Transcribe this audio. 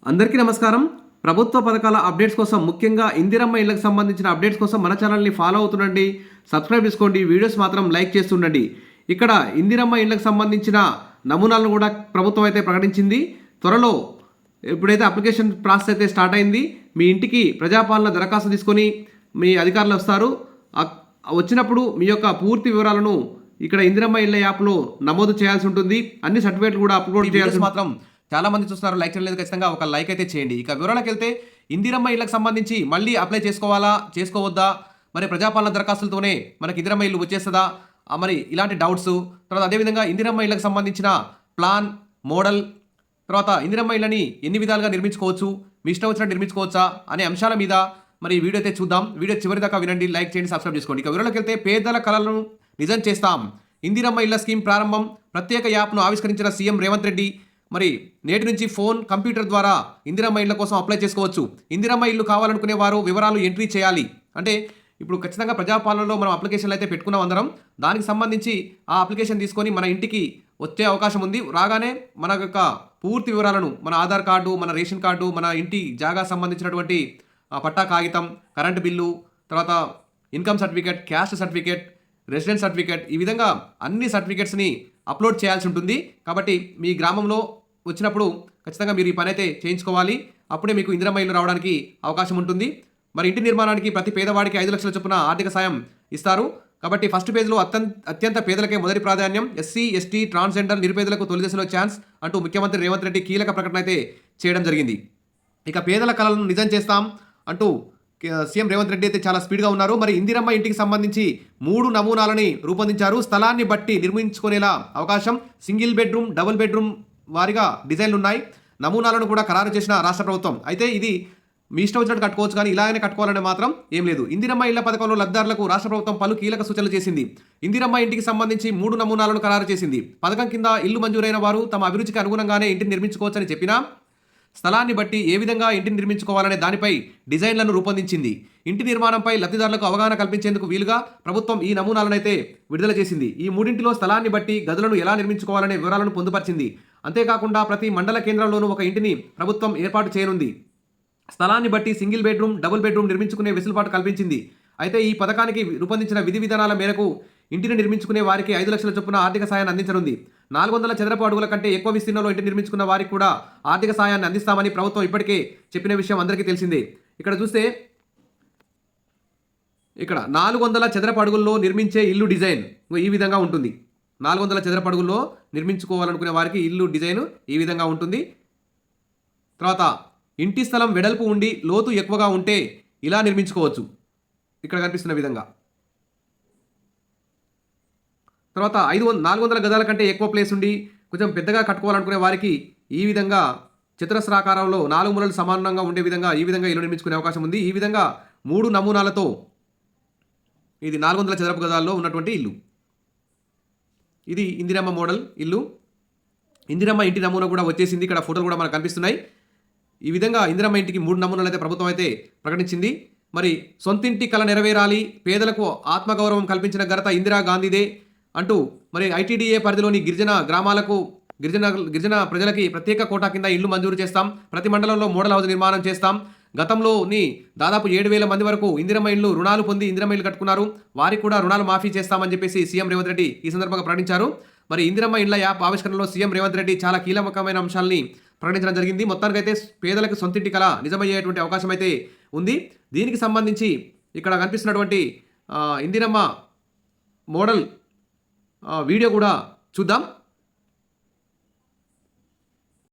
అందరికీ నమస్కారం. ప్రభుత్వ పథకాల అప్డేట్స్ కోసం ముఖ్యంగా ఇందిరమ్మ ఇళ్లకు సంబంధించిన అప్డేట్స్ కోసం మన ఛానల్ని ఫాలో అవుతుండండి, సబ్స్క్రైబ్ చేసుకోండి, వీడియోస్ మాత్రం లైక్ చేస్తుండండి. ఇక్కడ ఇందిరమ్మ ఇళ్లకు సంబంధించిన నమూనాలను కూడా ప్రభుత్వం అయితే ప్రకటించింది. త్వరలో ఎప్పుడైతే అప్లికేషన్ ప్రాసెస్ అయితే స్టార్ట్ అయింది, మీ ఇంటికి ప్రజాపాలన దరఖాస్తు తీసుకొని మీ అధికారులు వస్తారు. వచ్చినప్పుడు మీ యొక్క పూర్తి వివరాలను ఇక్కడ ఇందిరమ్మ ఇళ్ల యాప్లో నమోదు చేయాల్సి ఉంటుంది. అన్ని సర్టిఫికేట్లు కూడా అప్లోడ్ చేయాల్సి మాత్రం చాలా మంది చూస్తున్నారు, లైక్ చేయలేదు. ఖచ్చితంగా ఒక లైక్ అయితే చేయండి. ఇక వివరాలకు వెళ్తే ఇందిరమ్మ ఇళ్లకు సంబంధించి మళ్ళీ అప్లై చేసుకోవాలా, చేసుకోవద్దా, మరి ప్రజాపాలన దరఖాస్తులతోనే మనకి ఇందిరమ్మ ఇల్లు వచ్చేస్తుందా, మరి ఇలాంటి డౌట్స్, తర్వాత అదేవిధంగా ఇందిరమ్మ ఇళ్లకు సంబంధించిన ప్లాన్, మోడల్, తర్వాత ఇందిరమ్మ ఇళ్ళని ఎన్ని విధాలుగా నిర్మించుకోవచ్చు, మీ ఇష్టం వచ్చినట్టు నిర్మించుకోవచ్చా అనే అంశాల మీద మరి వీడియో అయితే చూద్దాం. వీడియో చివరి దాకా వినండి, లైక్ చేయండి, సబ్స్క్రైబ్ చేసుకోండి. ఇక వివరాలకు వెళ్తే పేదల కళలను నిజం చేస్తాం, ఇందిరమ్మ ఇళ్ల స్కీమ్ ప్రారంభం, ప్రత్యేక యాప్ను ఆవిష్కరించిన సీఎం రేవంత్ రెడ్డి. మరి నేటి నుంచి ఫోన్, కంప్యూటర్ ద్వారా ఇందిరమ్మ ఇళ్ల కోసం అప్లై చేసుకోవచ్చు. ఇందిరమ్మ ఇల్లు కావాలనుకునే వారు వివరాలు ఎంట్రీ చేయాలి. అంటే ఇప్పుడు ఖచ్చితంగా ప్రజాపాలనలో మనం అప్లికేషన్లు అయితే పెట్టుకున్నాం అందరం. దానికి సంబంధించి ఆ అప్లికేషన్ తీసుకొని మన ఇంటికి వచ్చే అవకాశం ఉంది. రాగానే మన యొక్క పూర్తి వివరాలను, మన ఆధార్ కార్డు, మన రేషన్ కార్డు, మన ఇంటి జాగా సంబంధించినటువంటి పట్టా కాగితం, కరెంటు బిల్లు, తర్వాత income certificate, caste certificate, residence certificate, ఈ విధంగా అన్ని సర్టిఫికేట్స్ని అప్లోడ్ చేయాల్సి ఉంటుంది. కాబట్టి మీ గ్రామంలో వచ్చినప్పుడు ఖచ్చితంగా మీరు ఈ పని అయితే చేయించుకోవాలి. అప్పుడే మీకు ఇందిరమ్మ ఇల్లు రావడానికి అవకాశం ఉంటుంది. మరి ఇంటి నిర్మాణానికి ప్రతి పేదవాడికి 5 లక్షల చొప్పున ఆర్థిక సాయం ఇస్తారు. కాబట్టి ఫస్ట్ పేజ్లో అత్యంత పేదలకే మొదటి ప్రాధాన్యం, ఎస్సీ, ఎస్టీ, ట్రాన్స్జెండర్ నిరుపేదలకు తొలి దశలో ఛాన్స్ అంటూ ముఖ్యమంత్రి రేవంత్ రెడ్డి కీలక ప్రకటన అయితే చేయడం జరిగింది. ఇక పేదల కళలను నిజం చేస్తాం అంటూ సీఎం రేవంత్ రెడ్డి అయితే చాలా స్పీడ్గా ఉన్నారు. మరి ఇందిరమ్మ ఇంటికి సంబంధించి 3 నమూనాలని రూపొందించారు. స్థలాన్ని బట్టి నిర్మించుకునేలా అవకాశం, సింగిల్ బెడ్రూమ్, డబుల్ బెడ్రూమ్ వారిగా డిజైన్లు ఉన్నాయి. నమూనాలను కూడా ఖరారు చేసిన రాష్ట్ర ప్రభుత్వం. అయితే ఇది మీ ఇష్టం వచ్చినట్టు కట్టుకోవచ్చు, కానీ ఇలాగనే కట్టుకోవాలని మాత్రం ఏం లేదు. ఇందిరమ్మ ఇళ్ల పథకంలో లబ్ధిదారులకు రాష్ట్ర ప్రభుత్వం పలు కీలక సూచనలు చేసింది. ఇందిరమ్మ ఇంటికి సంబంధించి 3 నమూనాలను ఖరారు చేసింది. పథకం కింద ఇల్లు మంజూరైన వారు తమ అభిరుచికి అనుగుణంగానే ఇంటిని నిర్మించుకోవచ్చని చెప్పినా, స్థలాన్ని బట్టి ఏ విధంగా ఇంటిని నిర్మించుకోవాలనే దానిపై డిజైన్లను రూపొందించింది. ఇంటి నిర్మాణంపై లబ్ధిదారులకు అవగాహన కల్పించేందుకు వీలుగా ప్రభుత్వం ఈ నమూనాలనైతే విడుదల చేసింది. ఈ మూడింటిలో స్థలాన్ని బట్టి గదులను ఎలా నిర్మించుకోవాలనే వివరాలను పొందుపరిచింది. అంతేకాకుండా ప్రతి మండల కేంద్రంలోనూ ఒక ఇంటిని ప్రభుత్వం ఏర్పాటు చేయనుంది. స్థలాన్ని బట్టి సింగిల్ బెడ్రూమ్, డబుల్ బెడ్రూమ్ నిర్మించుకునే వెసులుబాటు కల్పించింది. అయితే ఈ పథకానికి రూపొందించిన విధి విధానాల మేరకు ఇంటిని నిర్మించుకునే వారికి 5 లక్షల చొప్పున ఆర్థిక సాయాన్ని అందించనుంది. 400 చదరపు అడుగుల కంటే ఎక్కువ విస్తీర్ణంలో ఇంటి నిర్మించుకున్న వారికి కూడా ఆర్థిక సాయాన్ని అందిస్తామని ప్రభుత్వం ఇప్పటికే చెప్పిన విషయం అందరికీ తెలిసిందే. ఇక్కడ చూస్తే ఇక్కడ 400 చదరపు అడుగుల్లో నిర్మించే ఇల్లు డిజైన్ ఈ విధంగా ఉంటుంది. 400 చదరపు అడుగుల్లో నిర్మించుకోవాలనుకునే వారికి ఇల్లు డిజైన్ ఈ విధంగా ఉంటుంది. తర్వాత ఇంటి స్థలం వెడల్పు ఉండి లోతు ఎక్కువగా ఉంటే ఇలా నిర్మించుకోవచ్చు, ఇక్కడ కనిపిస్తున్న విధంగా. తర్వాత 400 గదాల కంటే ఎక్కువ ప్లేస్ ఉండి కొంచెం పెద్దగా కట్టుకోవాలనుకునే వారికి ఈ విధంగా చతురస్రాకారంలో 4 మూలలు సమానంగా ఉండే విధంగా ఈ విధంగా ఇల్లు నిర్మించుకునే అవకాశం ఉంది. ఈ విధంగా 3 నమూనాలతో ఇది 400 చదరపు గదాల్లో ఉన్నటువంటి ఇల్లు. ఇది ఇందిరమ్మ మోడల్ ఇల్లు. ఇందిరమ్మ ఇంటి నమూనా కూడా వచ్చేసింది. ఇక్కడ ఫోటోలు కూడా మనకు కనిపిస్తున్నాయి. ఈ విధంగా ఇందిరమ్మ ఇంటికి 3 నమూనాలు అయితే ప్రభుత్వం అయితే ప్రకటించింది. మరి సొంతింటి కళ నెరవేరాలి, పేదలకు ఆత్మగౌరవం కల్పించిన ఘనత ఇందిరా గాంధీదే అంటూ మరి ఐటీడీఏ పరిధిలోని గిరిజన గ్రామాలకు గిరిజన ప్రజలకి ప్రత్యేక కోటా కింద ఇల్లు మంజూరు చేస్తాం. ప్రతి మండలంలో మోడల్ హౌస్ నిర్మాణం చేస్తాం. గతంలోని దాదాపు 7,000 మంది వరకు ఇందిరమ్మ ఇల్లు రుణాలు పొంది ఇందిరమ్మ ఇల్లు కట్టుకున్నారు. వారికి కూడా రుణాలు మాఫీ చేస్తామని చెప్పేసి సీఎం రేవంత్ రెడ్డి ఈ సందర్భంగా ప్రకటించారు. మరి ఇందిరమ్మ ఇళ్ల యాప్ ఆవిష్కరణలో సీఎం రేవంత్ రెడ్డి చాలా కీలకమైన అంశాలని ప్రకటించడం జరిగింది. మొత్తానికైతే పేదలకు సొంతింటి కళ నిజమయ్యేటువంటి అవకాశం అయితే ఉంది. దీనికి సంబంధించి ఇక్కడ కనిపిస్తున్నటువంటి ఇందిరమ్మ మోడల్ వీడియో కూడా చూద్దాం.